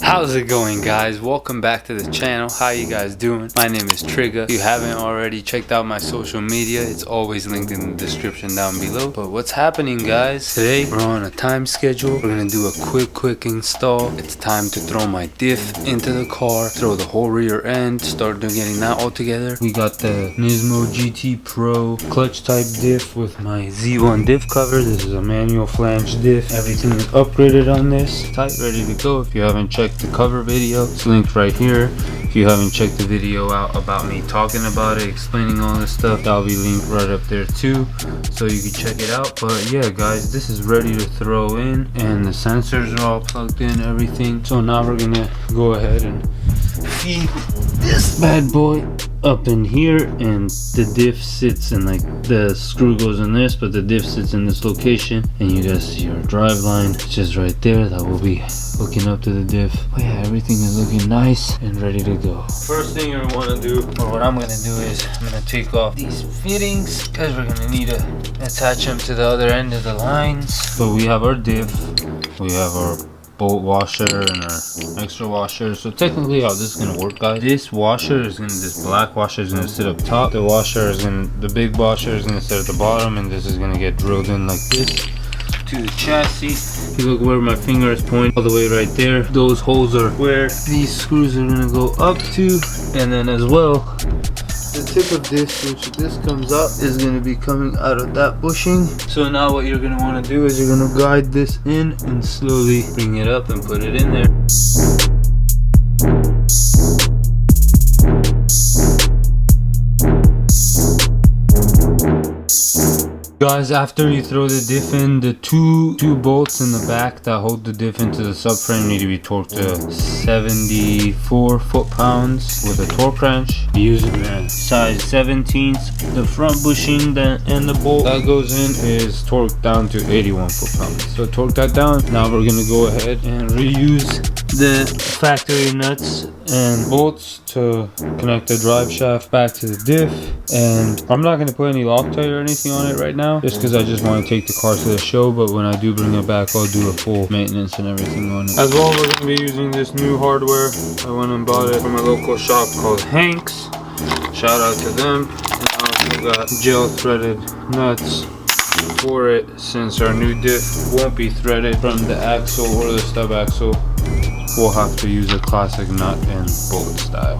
How's it going, guys? Welcome back to the channel. How you guys doing? My name is Trigga. If you haven't already checked out my social media, it's always linked in the description down below. But what's happening, guys? Today we're on a time schedule. We're gonna do a quick install. It's time to throw my diff into the car, throw the whole rear end, start getting that all together. We got the Nismo Gt-Pro Clutch type diff with my Z1 diff cover. This is a manual flange diff. Everything is upgraded on this. Tight, ready to go. If you haven't checked the cover video, it's linked right here. If you haven't checked the video out about me talking about it, explaining all this stuff, that'll be linked right up there too, so you can check it out. But yeah, guys, this is ready to throw in, and the sensors are all plugged in, everything. So now we're gonna go ahead and feed this bad boy up in here, and the diff sits in, like, the screw goes in this, but the diff sits in this location, and you guys see our drive line, which is right there. That will be hooking up to the diff. But yeah, everything is looking nice and ready to go. First thing you want to do, or what I'm gonna do, is I'm gonna take off these fittings, because we're gonna need to attach them to the other end of the lines. So we have our diff, we have our bolt washer and our extra washer. So technically how this is gonna work, guys, this washer is gonna, this black washer is gonna sit up top, the washer is gonna, the big washer is gonna sit at the bottom, and this is gonna get drilled in like this to the chassis. If you look where my finger is pointing, all the way right there, those holes are where these screws are gonna go up to. And then as well, the tip of this, which this comes up, is going to be coming out of that bushing. So now what you're going to want to do is you're going to guide this in and slowly bring it up and put it in there. Guys, after you throw the diff in, the two bolts in the back that hold the diff into the subframe need to be torqued to 74 foot-pounds with a torque wrench using a size 17s. The front bushing and the bolt that goes in is torqued down to 81 foot-pounds. So torque that down. Now we're gonna go ahead and reuse the factory nuts and bolts to connect the drive shaft back to the diff. And I'm not gonna put any Loctite or anything on it right now, just because I just want to take the car to the show. But when I do bring it back, I'll do a full maintenance and everything on it. As well, we're gonna be using this new hardware. I went and bought it from a local shop called Hank's. Shout out to them. And I also got gel threaded nuts for it, since our new diff won't be threaded from the axle or the stub axle. We'll have to use a classic nut and bolt style.